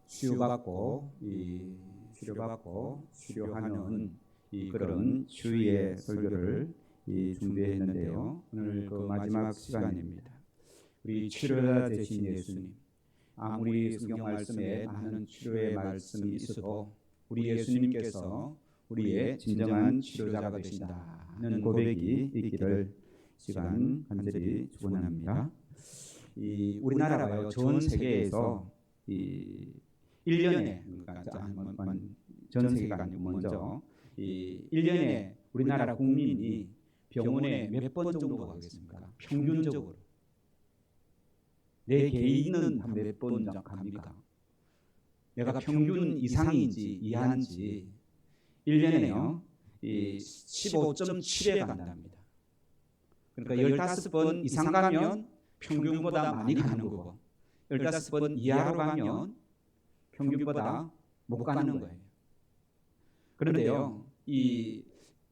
치료받고 치료하는 그런 주의 설교를 준비했는데요. 오늘 그 마지막 시간입니다. 우리 치료자 되신 예수님, 아무리 성경 말씀에 많은 치료의 말씀이 있어도 우리 예수님께서 우리의 진정한 치료자가 되신다는 고백이 있기를 시간 간절히 축원합니다. 우리나라가요, 전 세계에서 1년에, 전 세계가 아니고 먼저 1년에 우리나라 국민이 병원에 몇 번 정도 가겠습니까? 평균적으로. 내 개인은 몇 번 갑니까? 내가 평균 이상인지 이하인지 1년에요 15.7회 간답니다. 그러니까 15번 이상 가면 평균보다 많이 가는 거고, 15번 이하로 가면 평균보다 못 가는 거예요. 그런데요,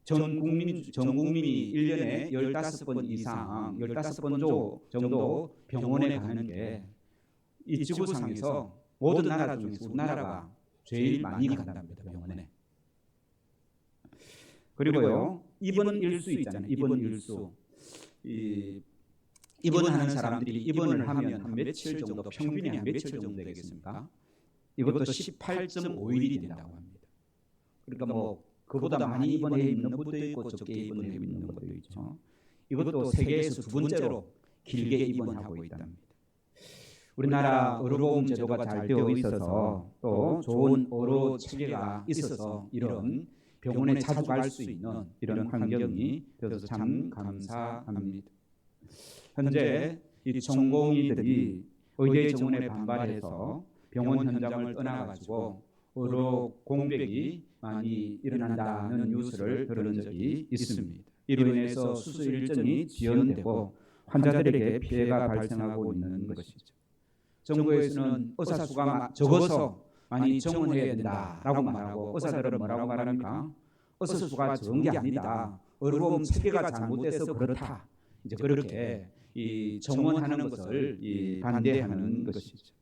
전 국민이 1년에 15번 이상, 15번 정도 병원에 가는 게 이 지구상에서 모든 나라 중에서 우리나라가 제일 많이 간답니다, 병원에. 그리고요, 입원 일수 있잖아요. 입원 일수. 입원하는 사람들이 입원을 하면 한 며칠 정도, 평균이 한 며칠 정도 되겠습니까? 이것도 18.5일이 된다고 합니다. 그러니까 그보다 많이 입원해 있는 것도 있고 적게 입원해 있는 것도 있죠. 이것도 세계에서 두 번째로 길게 입원하고 있답니다. 우리나라 의료보험 제도가 잘 되어 있어서 또 좋은 의료 체계가 있어서 이런 병원에 자주 갈 수 있는 이런 환경이 되어서 참 감사합니다. 현재 이 전공의들이 의대 정원에 반발해서 병원 현장을 떠나가지고 의료 공백이 많이 일어난다는 뉴스를 들은 적이 있습니다. 이로 인해서 수술 일정이 지연되고 환자들에게 피해가 발생하고 있는 것이죠. 정부에서는 의사 수가 적어서 많이 정원해야 된다라고 말하고, 의사들은 뭐라고 말합니까? 의사 수가 적은 게 아니다. 의료보험 체계가 잘못돼서 그렇다. 이제 그렇게 정원하는 것을 반대하는 것이죠.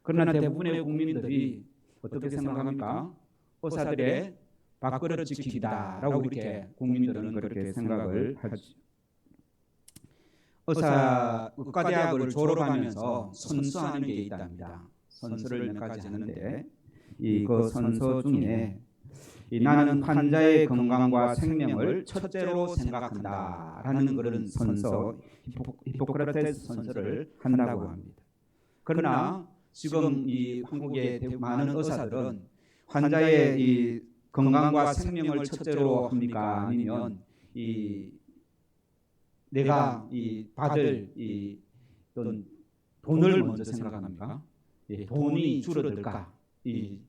그러나 대부분의 국민들이 어떻게 생각합니까? 의사들의 밥그릇 지키기다라고 이렇게 국민들은 그렇게 생각을 하죠. 의과대학을 졸업하면서 선서하는 게 있답니다. 선서를 몇 가지 하는데 그 선서 중에 나는 환자의 건강과 생명을 첫째로 생각한다라는 그런 선서, 히포크라테스 선서를 한다고 합니다. 그러나 지금 이 한국의 많은 의사들은 환자의 이 건강과 생명을 첫째로 합니까? 아니면 내가 받을 돈을 먼저 생각합니까? 돈이 줄어들까?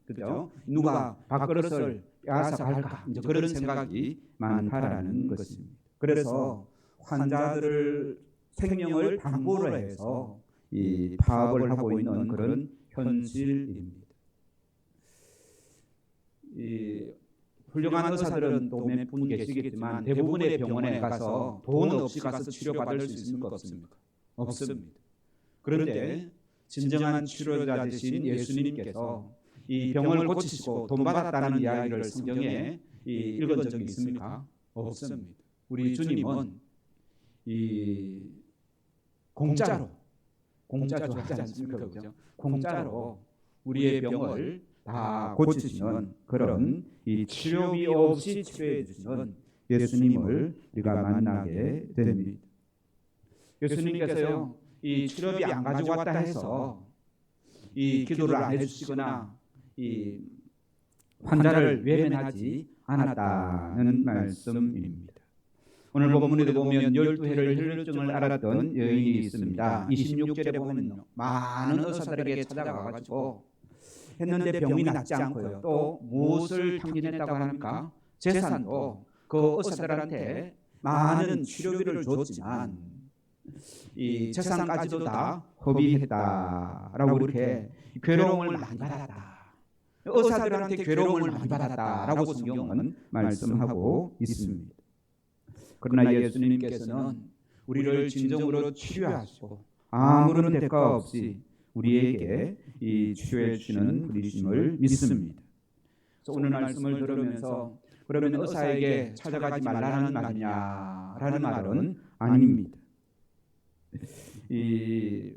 그죠? 누가 밥그릇을 빼앗아 갈까? 이제 그런 생각이 많다라는 것입니다. 그래서 환자들 생명을 담보로 해서 파업을 하고 있는 그런 현실입니다. 훌륭한 의사들은 또 몇 분 계시겠지만 대부분의 병원에 가서 돈 없이 가서 치료받을 수 있습니까? 없습니까? 없습니다. 그런데 진정한 치료자 되신 예수님께서 이 병을 고치시고 돈 받았다는 이야기를 성경에 읽은 적이 있습니까? 없습니다. 우리 주님은 공짜로 하지 않습니까? 그렇죠? 공짜로 우리의 병을 다 고치시는 그런 치료비 없이 치료해 주시는 예수님을 우리가 만나게 됩니다. 예수님께서요, 이 치료비 안 가져왔다 해서 기도를 안 해주시거나 환자를 외면하지 않았다는 말씀입니다. 오늘 본문에도 보면 12해를 혈루증을 앓았던 여인이 있습니다. 26절에 보면 많은 의사들에게 찾아가가지고 했는데 병이 낫지 않고요. 또 무엇을 탕진했다고 합니까? 재산도 그 의사들한테 많은 치료비를 줬지만 이 재산까지도 다 허비했다라고 이렇게 괴로움을 많이 받았다. 의사들한테 괴로움을 많이 받았다라고 성경은 말씀하고 있습니다. 그러나 예수님께서는 우리를 진정으로 치료하시고 아무런 대가 없이 우리에게 이 치유해 주시는 분이심을 믿습니다. 그래서 오늘 말씀을 들으면서 그러면 의사에게 찾아가지 말라는 말이냐라는 말은 아닙니다. 이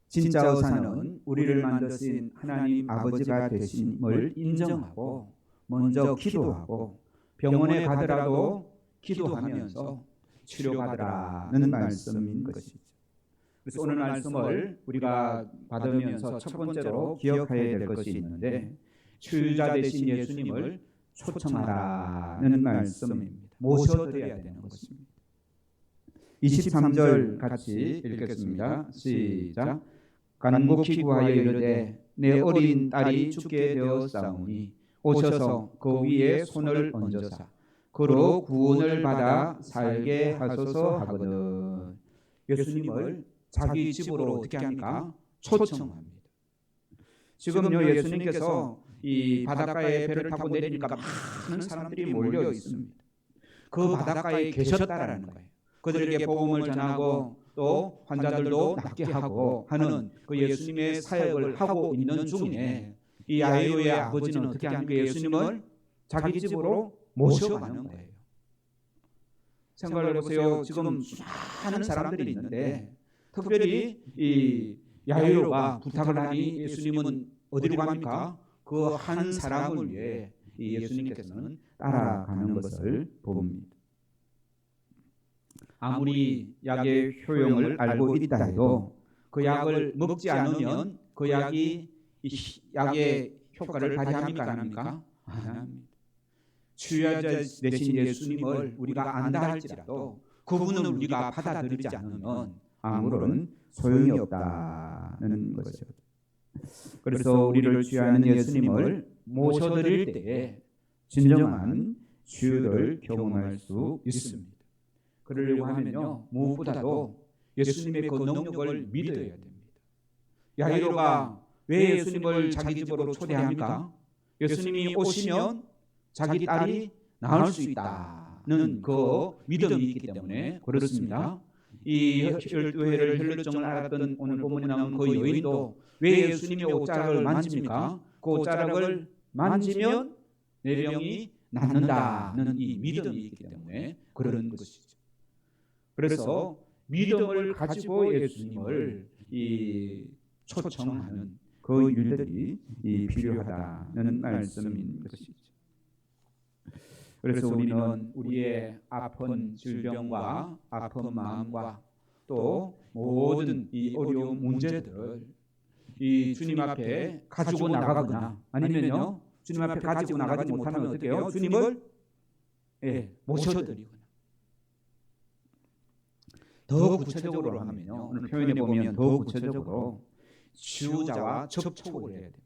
진짜 의사는 우리를 만드신 하나님 아버지가 되심을 인정하고 먼저 기도하고 병원에 가더라도 기도하면서 치료받으라는 말씀인 것이죠. 그래서 오늘 말씀을 우리가 받으면서 첫 번째로 기억해야 될 것이 있는데 치유자 되신 예수님을 초청하라는 말씀입니다. 모셔드려야 되는 것입니다. 23절 같이 읽겠습니다. 시작. 간곡히 구하여 이르되 내 어린 딸이 죽게 되었사오니 오셔서 그 위에 손을 얹어사 그로 구원을 받아 살게 하소서 하거든. 예수님을 자기 집으로 어떻게 합니까? 초청합니다. 지금요 예수님께서 이 바닷가에 배를 타고 내리니까 많은 사람들이 몰려 있습니다. 그 바닷가에 계셨다라는 거예요. 그들에게 복음을 전하고 또 환자들도 낫게 하고 하는 그 예수님의 사역을 하고 있는 중에 이 야이로의 아버지는 어떻게 합니까? 예수님을 자기 집으로 모셔가는 거예요. 생각을 해보세요. 지금 많은 사람들이 있는데 특별히 이 야이로가 부탁을 하니 예수님은 어디로 갑니까? 그 한 사람을 위해 이 예수님께서는 따라가는 것을 봅니다. 아무리 약의 효용을 알고 있다 해도 그 약을 먹지 않으면 그 약이 약의 효과를 발휘합니까? 안 합니까? 안 합니다. 치유자 되신 예수님을 우리가 안다 할지라도 그분을 우리가 받아들이지 않으면 아무런 소용이 없다는 것이죠. 그래서 우리를 치유하는 예수님을 모셔드릴 때에 진정한 치유를 경험할 수 있습니다. 그러려고 하면요 무엇보다도 예수님의 그 능력을 믿어야 됩니다. 야이로가 왜 예수님을 자기 집으로 초대합니까? 예수님이 오시면 자기 딸이 나을 수 있다는 그 믿음이 있기 때문에 그렇습니다. 이 12회를 혈루증을 앓았던 오늘 본문에 나온 그 여인도 왜 예수님의 옷자락을 만집니까? 그 옷자락을 만지면 내 병이 낫는다는 이 믿음이 있기 때문에 그런 것이죠. 그래서 믿음을 가지고 예수님을 초청하는 그 일들이 필요하다는 말씀인 것이죠. 그래서 우리는 우리의 아픈 질병과 아픈 마음과 또 모든 이 어려운 문제들을 이 주님 앞에 가지고 나가거나 아니면요 주님 앞에 가지고 나가지 못하면 어떻게 해요? 주님을 모셔드리거나 더 구체적으로 하면요 오늘 표현해 보면 더 구체적으로 치유자와 접촉을 해야 됩니다.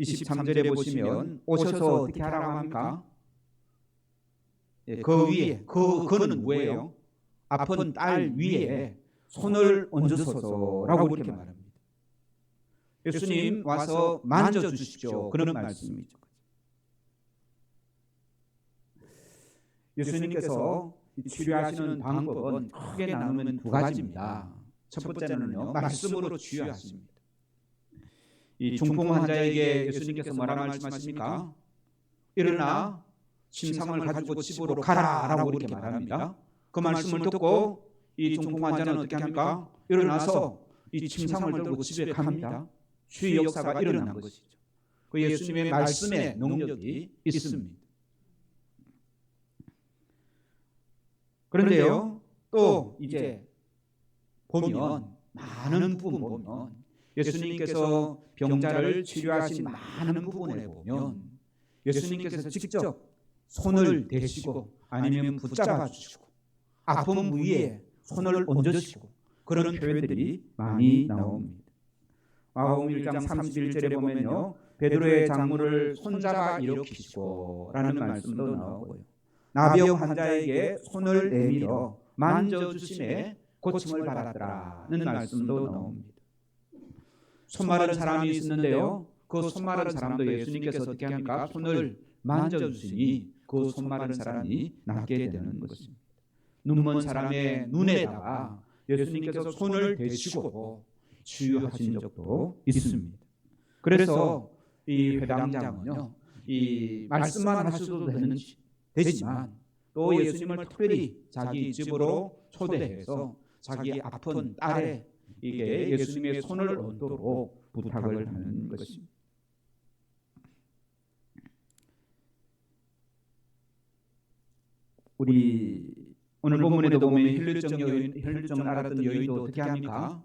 23절에 보시면 오셔서 어떻게 하라고 합니까? 그 위에 그는 뭐예요? 아픈 딸 위에 손을 얹으소서라고 이렇게 말합니다. 예수님 와서 만져주십시오. 그런 말씀이죠. 예수님께서 치료하시는 방법은 크게 나누면 두 가지입니다. 첫 번째는요 말씀으로 치유하십니다. 이 중풍 환자에게 예수님께서 뭐라 말씀하십니까? 일어나 침상을 가지고 집으로 가라라고 이렇게 말합니다. 그 말씀을 듣고 이 중풍 환자는 어떻게 합니까? 일어나서 이 침상을 들고 집에 갑니다. 치유 역사가 일어난 것이죠. 그 예수님의 말씀에 능력이 있습니다. 그런데요 또 이제 보면 많은 부분 보면 예수님께서 병자를 치료하신 많은 부분에 보면 예수님께서 직접 손을 대시고 아니면 붙잡아 주시고 아픈 부위에 손을 얹으시고 그런 표현들이 많이 나옵니다. 마가복음 1장 31절에 보면요 베드로의 장물을 손잡아 일으키시고 라는 말씀도 나오고요. 나병 환자에게 손을 내밀어 만져주심에 고침을 받았더라는 말씀도 나옵니다. 손 마른 사람이 있었는데요. 그 손 마른 사람도 예수님께서 어떻게 합니까? 손을 만져주시니 그 손 마른 사람이 낫게 되는 것입니다. 눈먼 사람의 눈에다가 예수님께서 손을 대시고 치유하신 적도 있습니다. 그래서 이 회당장은요, 이 말씀만 하셔도 되지만 또 예수님을 특별히 자기 집으로 초대해서 자기 아픈 딸의 이게 예수님의 손을 얹도록 부탁을 하는 것입니다. 우리 오늘 본문에도 보면 혈루증을 앓았던 여인도 어떻게 합니까?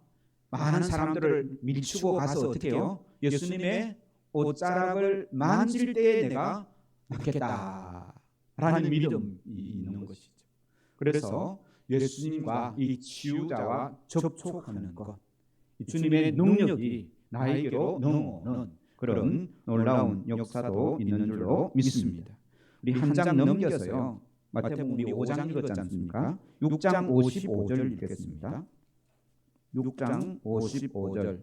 많은 사람들을 밀치고 가서 어떻게 해요? 예수님의 옷자락을 만질 때에 내가 낫겠다라는 믿음이 있는 것이죠. 그래서 예수님과 이 치유자와 접촉하는 것, 주님의 능력이 나에게로 넘어오는 그런 놀라운 역사도 있는 줄로 믿습니다. 우리 한 장 넘겨서요, 마태복음 우리 5장 읽었지 않습니까? 6장 55절 읽겠습니다. 6장 55절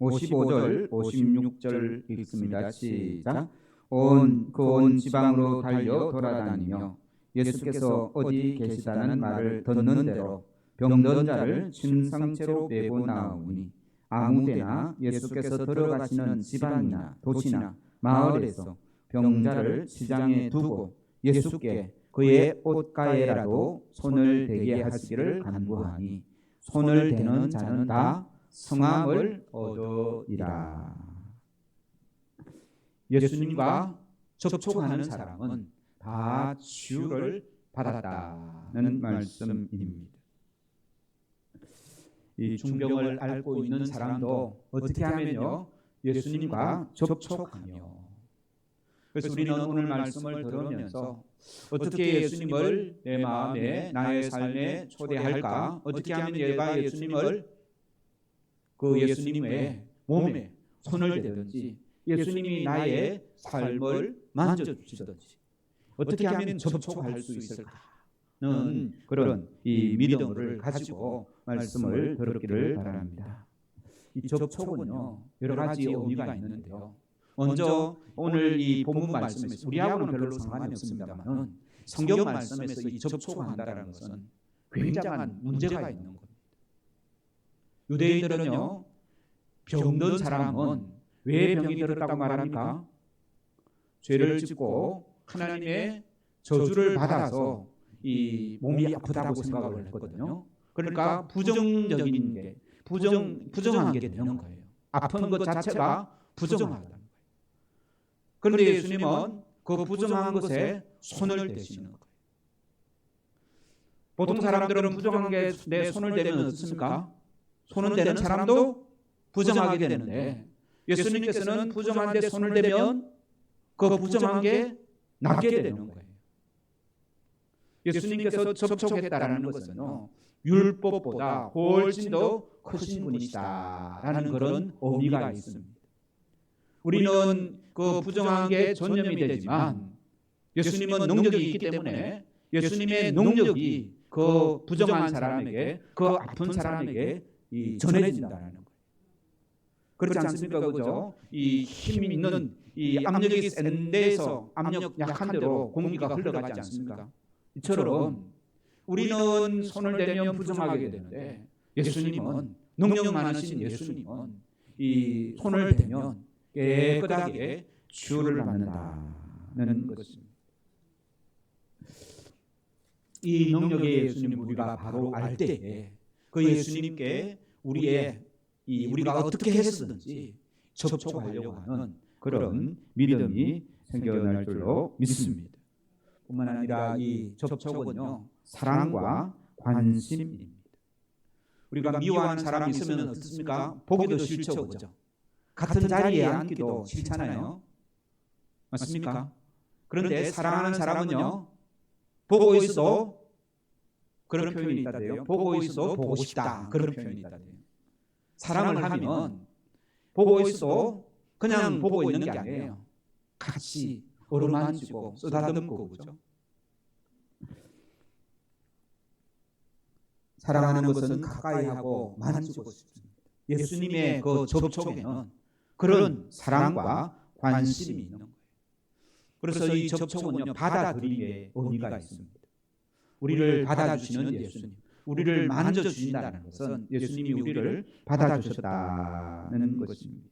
55절 56절 읽습니다. 시작. 온 지방으로 달려 돌아다니며 예수께서 어디 계시다는 말을 듣는 대로 병든 자를 침상채로 메고 나오니 아무데나 예수께서 들어가시는 지방이나 도시나 마을에서 병자를 시장에 두고 예수께 그의 옷가에라도 손을 대게 하시기를 간구하니 손을 대는 자는 다 성함을 얻으리라. 예수님과 접촉하는 사람은 다 치유를 받았다는 말씀입니다. 이 중병을 앓고 있는 사람도 어떻게 하면요, 예수님과 접촉하며. 그래서 우리는 오늘 말씀을 들으면서 어떻게 예수님을 내 마음에 나의 삶에 초대할까? 어떻게 하면 내가 예수님을 그 예수님의 몸에 손을 대든지 예수님이 나의 삶을 만져주시든지 어떻게 하면 접촉할 수 있을까는 그런 이 믿음을 가지고 말씀을 들었기를 바랍니다. 이 접촉은요, 여러 가지 의미가 있는데요. 먼저 오늘 이 본문 말씀에서 우리하고는 별로 상관이 없습니다만 성경 말씀에서 이 접촉한다는 것은 굉장한 문제가 있는 겁니다. 유대인들은요, 병든 사람은 왜 병이 들었다고 말합니까? 죄를 짓고 하나님의 저주를 받아서 이 몸이 아프다고 생각을 했거든요. 그러니까 부정적인 게 부정한 게 되는 거예요. 아픈 것 자체가 부정하다는 거예요. 그런데 예수님은 그 부정한 것에 손을 대시는 거예요. 보통 사람들은 부정한 게 내 손을 대면 어떻습니까? 손을 대는 사람도 부정하게 되는데 예수님께서는 부정한 데 손을 대면 그 부정한 게 낫게 되는 거예요. 예수님께서 접촉했다라는 것은요, 율법보다 훨씬 더 크신 분이시다라는 그런 의미가 있습니다. 우리는 그 부정한 게 전념이 되지만 예수님은 능력이 있기 때문에 예수님의 능력이 그 부정한 사람에게, 그 아픈 사람에게 전해진다는 거예요. 그렇지 않습니까? 그죠? 이 힘 있는 이 압력이 센 데에서 압력 약한 데로 공기가 흘러가지 않습니까? 이처럼 우리는 손을 대면 부정하게 되는데 예수님은, 능력 많으신 예수님은 이 손을 대면 깨끗하게 치유를 받는다는 것입니다. 이 능력의 예수님 우리가 바로 알 때에 그 예수님께 우리가 어떻게 했었든지 접촉하려고 하는 그런 믿음이 생겨날 줄로 믿습니다. 뿐만 아니라 이 접촉은요, 사랑과 관심입니다. 우리가 미워하는 사람이 있으면 어떻습니까? 보기도 싫죠, 그죠? 같은 자리에 앉기도 싫잖아요. 맞습니까? 그런데 사랑하는 사람은요, 보고 있어도 그런 표현이 있다대요. 보고 있어도 보고 싶다, 그런 표현이 있다대요. 사랑을 하면 보고 있어도 그냥 보고 있는 게 아니에요. 같이 어루만지고 쓰다듬고, 그죠? 사랑하는 것은 가까이 하고 만지고 싶습니다. 예수님의 그 접촉에는 그런 사랑과 관심이 있는 거예요. 그래서 이 접촉은요, 받아들임의 의미가 있습니다. 우리를 받아주시는 예수님, 우리를 만져주신다는 것은 예수님이 우리를 받아주셨다는 것입니다.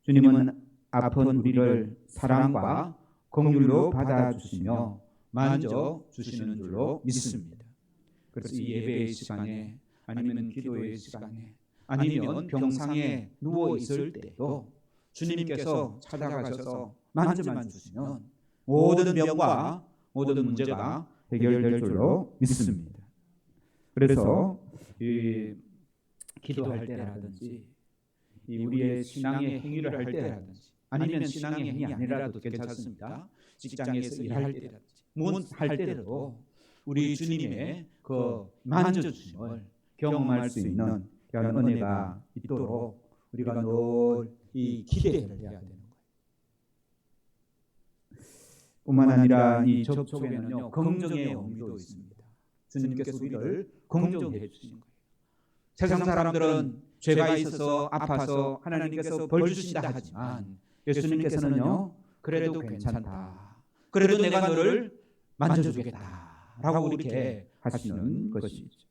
주님은 아픈 우리를 사랑과 긍휼로 받아주시며 만져주시는 줄로 믿습니다. 그래서 이 예배의 시간에 아니면 기도의 시간에 아니면 병상에 누워 있을 때도 주님께서 찾아가셔서 만져만 주시면 모든 병과 모든 문제가 해결될 줄로 믿습니다. 그래서 기도할 때라든지 우리의 신앙의 행위를 할 때라든지 아니면 신앙의 행위 아니라도 괜찮습니다. 직장에서 일할 때라든지 무엇 할 때라도 우리 주님의 그 만져주심을 경험할 수 있는 그런 은혜가 있도록 우리가 늘 이 기대를 해야 되는 거예요. 뿐만 아니라 이 접촉에는요 긍정의 의미도 있습니다. 주님께서 우리를 긍정해 주신 거예요. 세상 사람들은 죄가 있어서 아파서 하나님께서 벌 주신다 하지만 예수님께서는요 그래도 괜찮다. 그래도 내가 너를 만져주겠다라고 이렇게 하시는 것이죠.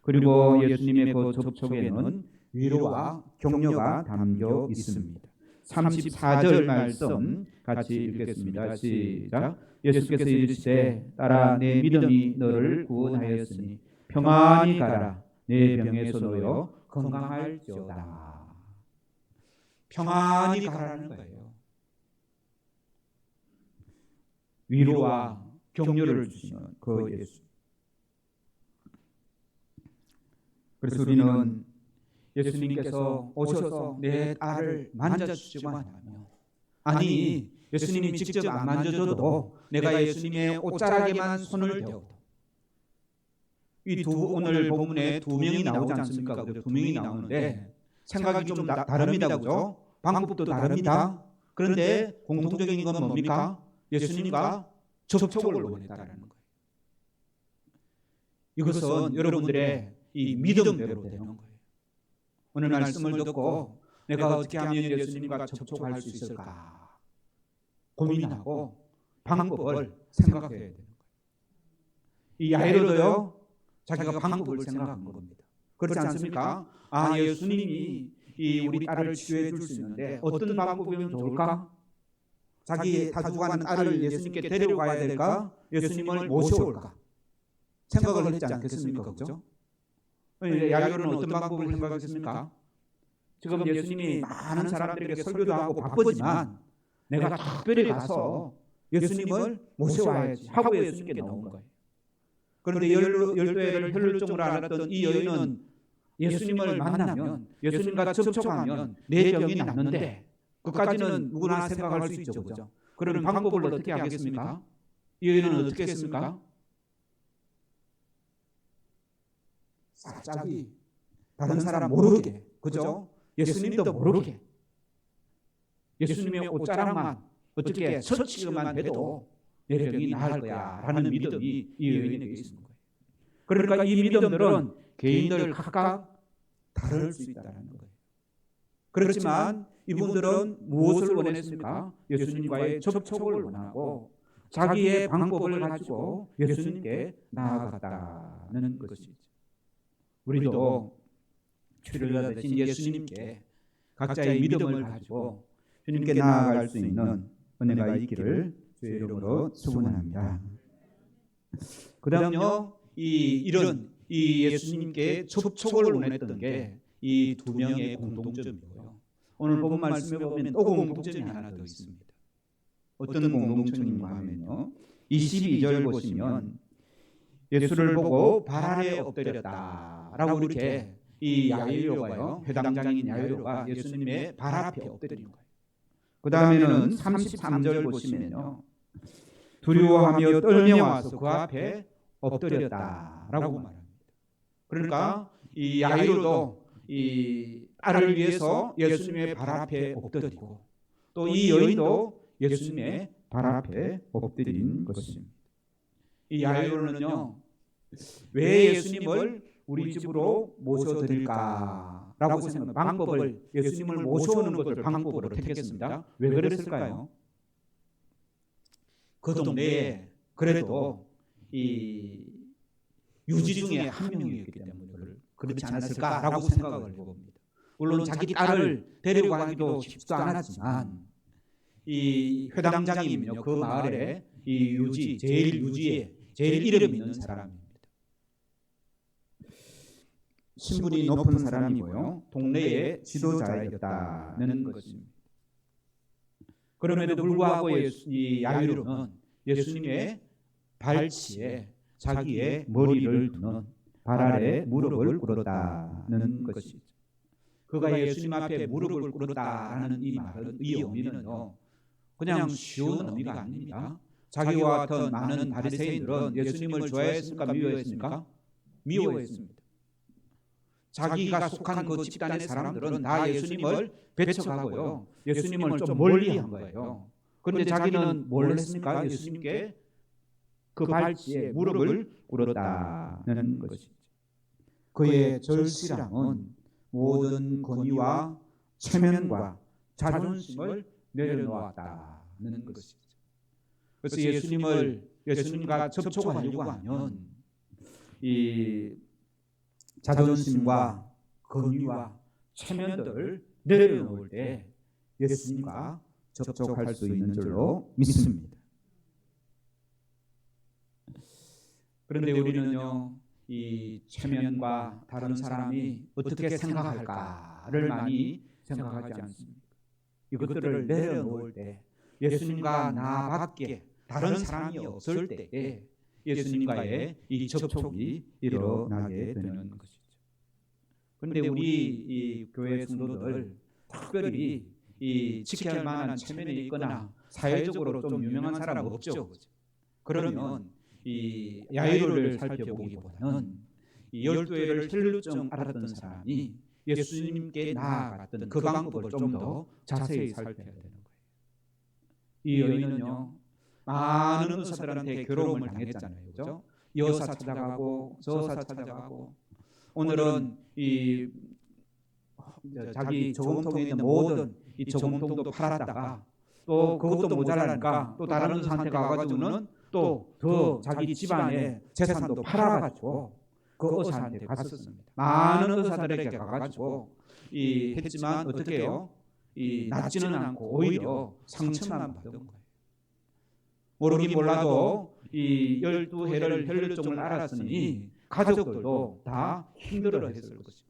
그리고 예수님의 그 접촉에는 위로와 격려가 담겨 있습니다. 34절 말씀 같이 읽겠습니다. 시작. 예수께서 이르시되 딸아 내 믿음이 너를 구원하였으니 평안히 가라. 내 병에서 놓여 건강할지어다. 평안히 가라는 거예요. 위로와 격려를 주시는 그 예수. 그래서 우리는 예수님께서 오셔서 내 딸을 만져주시기만 하면 아니 예수님이 직접 안 만져줘도 내가 예수님의 옷자락에만 손을 대어도 오늘 본문에 두 명이 나오지 않습니까? 두 명이 나오는데 생각이 좀 다릅니다. 그죠? 방법도 다릅니다. 그런데 공통적인 건 뭡니까? 예수님과 접촉을 원했다는 거예요. 이것은 여러분들의 이 믿음대로 되는 거예요. 오늘 말씀을 듣고 내가 어떻게 하면 예수님과 접촉할 수 있을까 고민하고 방법을 생각해야 되는 거예요. 이 야이로도요 자기가 방법을 생각한 겁니다. 그렇지 않습니까? 아 예수님이 우리 딸을 치유해 줄 수 있는데 어떤 방법이면 좋을까? 자기 다 죽어가는 딸을 예수님께 데리고 가야 될까? 예수님을 모셔올까? 생각을 했지 않겠습니까? 그렇죠? 야이로는 어떤 방법을 생각했습니까? 지금 예수님이 많은 사람들에게 설교도 하고 바쁘지만 내가 특별히 가서 예수님을 모셔와야지 하고 예수님께 나온 거예요. 그런데 열도에를 혈루증으로 앓았던 이 여인은 예수님을 만나면 예수님과 접촉하면 내 병이 낫는데 그까지는 누구나 생각할 수 있죠. 그죠? 그러면 방법을 어떻게 하겠습니까? 이 여인은 어떻게 했습니까? 싹짝이 다른 사람 모르게, 그죠? 예수님도 모르게 예수님의 옷자락만 어떻게 스치기만 해도 내 병이 나을 거야 라는 믿음이 이 여인에게 있는 거예요. 그러니까 이 믿음들은 개인들 각각 다를 수 있다는 거예요. 그렇지만 이분들은 무엇을 원했습니까? 예수님과의 접촉을 원하고 자기의 방법을 가지고 예수님께 나아갔다는 것이죠. 우리도 주를 대신 예수님께 각자의 믿음을 가지고 주님께 나아갈 수 있는 은혜가 있기를 주의 이름으로 축원합니다. 그다음요 이런 예수님께 접촉을 원했던 게 이 두 명의 공통점이고요. 오늘 본문 말씀에 보면 또 공통점이 하나 더 있습니다. 어떤 공동체인가 하면요. 22절 보시면 예수를 보고 발 아래 엎드렸다라고 이렇게 이 야이로가요. 회당장인 야이로가 예수님의 발 앞에 엎드린 거예요. 그 다음에는 33절 보시면요. 두려워하며 떨며 와서 그 앞에 엎드렸다라고 말합니다. 그러니까 이 야이로도 이 딸을 위해서 예수님의 발 앞에 엎드리고 또 이 여인도 예수님의 발 앞에 엎드린 것입니다. 이 야이로는요. 왜 예수님을 우리 집으로 모셔드릴까라고 생각합니다. 방법을 예수님을 모셔오는 것을 방법으로 택했습니다. 왜 그랬을까요? 그 동네에 그래도 이 유지 중에 한 명이었기 때문에 그렇지 않았을까라고 생각을 해봅니다. 물론 자기 딸을 데려가기도 쉽지도 않았지만 이 회당장이면요 그 마을에 이 유지에 제일 이름 있는 사람입니다. 신분이 높은 사람이고요 동네의 지도자였다는 것입니다. 그럼에도 불구하고 이 야이로는 예수님의 발치에 자기의 머리를 두는 발 아래 무릎을 꿇었다는 것이죠. 그가 예수님 앞에 무릎을 꿇었다는 이 말은 이 의미는요 그냥 쉬운 의미가 아닙니다. 자기와 같은 많은 바리새인들은 예수님을 좋아했습니까? 미워했습니까? 미워했습니다. 자기가 속한 그 집단의 사람들은 다 예수님을 배척하고요 예수님을 좀 멀리한 거예요. 그런데 자기는 뭘 했습니까? 예수님께 그 발치에 무릎을 꿇었다는 것이죠. 그의 절실함은 모든 권위와 체면과 자존심을 내려놓았다는 것이죠. 그래서 예수님과 접촉하려고 하면 이 자존심과 권위와 체면들을 내려놓을 때 예수님과 접촉할 수 있는 줄로 믿습니다. 그런데 우리는요 이 체면과 다른 사람이 어떻게 생각할까를 많이 생각하지 않습니다. 이것들을 내려놓을 때 예수님과 나 밖에 다른 사람이 없을 때에 예수님과의 이 접촉이 일어나게 되는 것이죠. 그런데 우리 이 교회 성도들 특별히 이 지켜야 할 만한 체면이 있거나 사회적으로 좀 유명한 사람 없죠. 그러면 이 야이로를 살펴보기보다는 이 12회를 혈루증 앓았던 사람이 예수님께 나아갔던 그 방법을 좀 더 자세히 살펴야 되는 거예요. 이 여인은요 많은 의사들한테 괴로움을 당했잖아요. 그렇죠? 여사 찾아가고 저사 찾아가고 오늘은 이 자기 저금통에 있는 모든 이 저금통도 팔았다가 또 그것도 모자라니까 또 다른 의사한테 가가지고는 또 더 자기 집안의 재산도 팔아가지고 그 의사한테 갔었습니다. 많은 의사들에게 가가지고 했지만 어떻게 해요? 낫지는 않고 오히려 상처만 받은 거예요. 모르긴 몰라도 이 12해를 혈루증을 앓았으니 가족들도 다 힘들어했을 것입니다.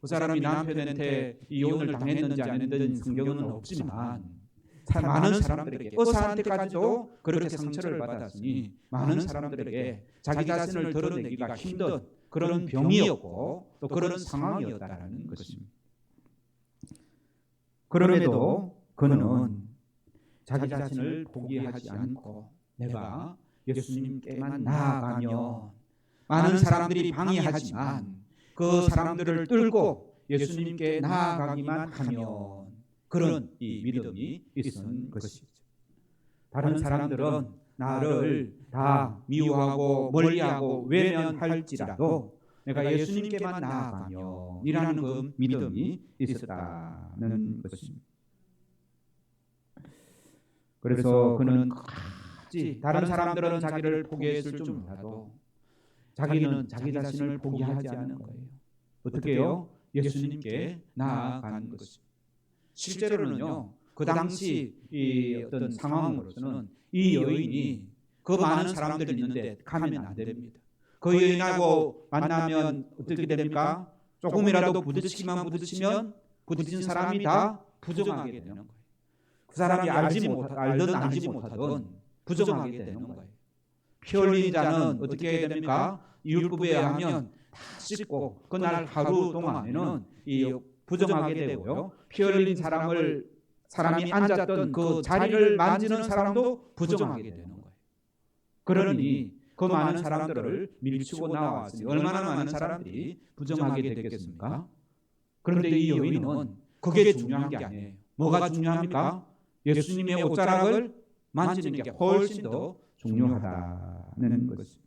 그 사람이 남편한테 이혼을 당했는지 안 했는지 성경은 없지만 많은 사람들에게 의사한테까지도 그렇게 상처를 받았으니 많은 사람들에게 자기 자신을 드러내기가 힘든 그런 병이었고 또 그런 상황이었다는 것입니다. 그럼에도 그는 자기 자신을 포기하지 않고 내가 예수님께만 나아가면 많은 사람들이 방해하지만 그 사람들을 뚫고 예수님께 나아가기만 하면 그런 이 믿음이 있은 것이죠. 다른 사람들은 나를 다 미워하고 멀리하고 외면할지라도 내가 예수님께만 나아가면 이라는 그 믿음이 있었다는 것입니다. 그래서 그는 끝까지 다른 사람들은 자기를 포기했을 줄 몰라도 자기는 자기 자신을 포기하지 않은 거예요. 어떻게 해요? 예수님께 나아간 것입니다. 실제로는요 그 당시 이 어떤 상황으로서는 이 여인이 그 많은 사람들이 있는데 가면 안 됩니다. 그 여인하고 만나면 어떻게 됩니까? 조금이라도 부딪히면 부딪힌 사람이 다 부정하게 되는 거예요. 그 사람이 알든 알지 못하든 부정하게 되는 거예요. 피 흘린 자는 어떻게 해야 됩니까? 이율법에 의하면 다 씻고 그날 하루 동안에는 부정하게 되고요. 피 흘린 사람이 앉았던 그 자리를 만지는 사람도 부정하게 되는 거예요. 그러니 그 많은 사람들을 밀치고 나왔으니 얼마나 많은 사람들이 부정하게 됐겠습니까? 그런데 이 여인은 그게 중요한 게 아니에요. 뭐가 중요합니까? 예수님의 옷자락을 만지는 게 훨씬 더 중요하다는 것입니다.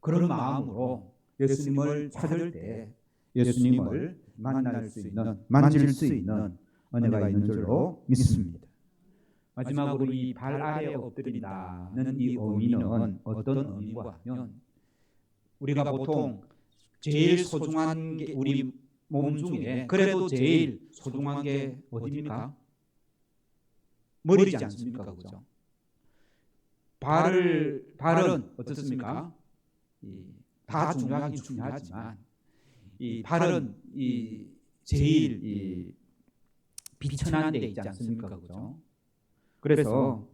그런 마음으로 예수님을 찾을 때 예수님을 만질 수 있는 은혜가 있는 줄로 믿습니다. 마지막으로 이 발 아래 엎드린다는 이 의미는 어떤 의미인가 하면 우리가 보통 제일 소중한 게 우리 몸 중에 그래도 제일 소중한 게 어디입니까? 머리지 않습니까? 그죠? 발은 어떻습니까? 다 중요하긴 중요하지만 이 발은 제일 비천한 데 있지 않습니까? 그죠? 그래서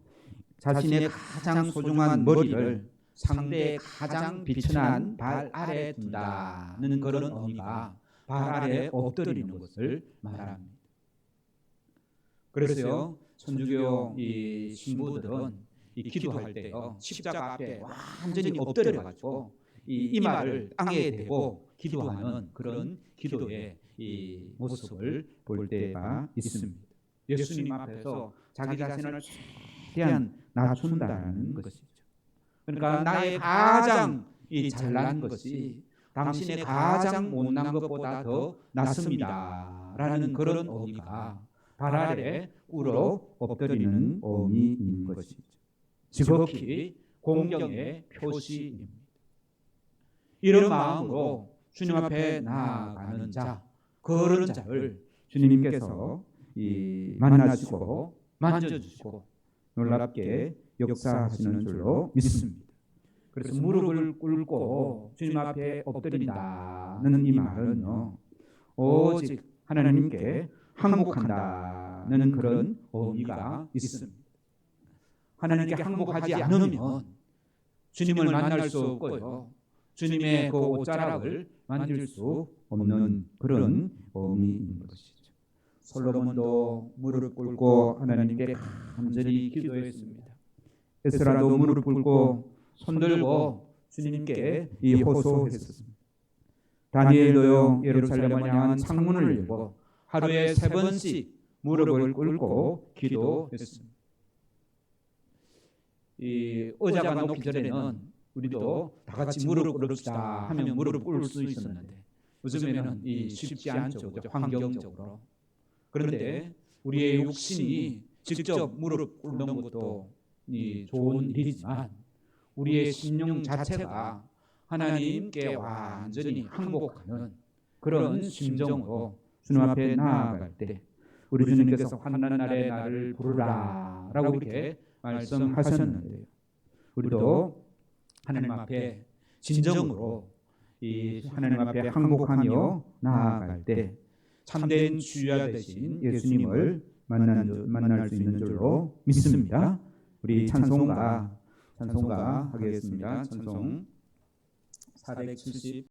자신의 가장 소중한 머리를 상대의 가장 비천한 발 아래에 둔다는 그런 의미가 발 아래에 엎드리는 것을 말합니다. 그래서요, 천주교 이 신부들은 이 기도할 때요, 십자가 앞에 완전히 엎드려가지고 이 이마를 땅에 대고 기도하는 그런 기도의 이 모습을 볼 때가 있습니다. 예수님 앞에서 자기 자신을 최대한 낮춘다는 것이죠. 그러니까 나의 가장 이 잘난 것이 당신의 가장 못난 것보다 더 낫습니다라는 그런 의미가 발 아래 꿇어 엎드리는 의미인 것이죠. 지극히 공경의 표시입니다. 이런 마음으로 주님 앞에 나아가는 자, 그런 자를 주님께서 만나시고 만져주시고 놀랍게 역사하시는 줄로 믿습니다. 그래서 무릎을 꿇고 주님 앞에 엎드린다는 이 말은요, 오직 하나님께 항복한다는 그런 의미가 있습니다. 하나님께 항복하지 않으면 주님을 만날 수 없고요, 주님의 그 옷자락을 만질 수 없는 그런 의미인 것이죠. 솔로몬도 무릎 꿇고 하나님께 간절히 기도했습니다. 에스라도 무릎 꿇고 손들고 주님께 호소했습니다. 다니엘도요, 예루살렘을 향한 창문을 열고 하루에 3번씩 무릎을 꿇고 기도했습니다. 이 의자가 놓기 전에는 우리도 다 같이 무릎 꿇읍시다 하면 무릎 꿇을 수 있었는데 요즘에는 쉽지 않죠, 환경적으로. 그런데 우리의 육신이 직접 무릎 꿇는 것도 좋은 일이지만 우리의 심령 자체가 하나님께 완전히 항복하는 그런 심정으로 주님 앞에 나아갈 때 우리 주님께서 환난 날에 나를 부르라 라고 이렇게 말씀하셨는데요, 우리도 하나님 앞에 진정으로 하나님 앞에 항복하며 나아갈 때 참된 주야 되신 예수님을 만날 수 있는 줄로 믿습니다. 우리 찬송가 하겠습니다. 찬송 470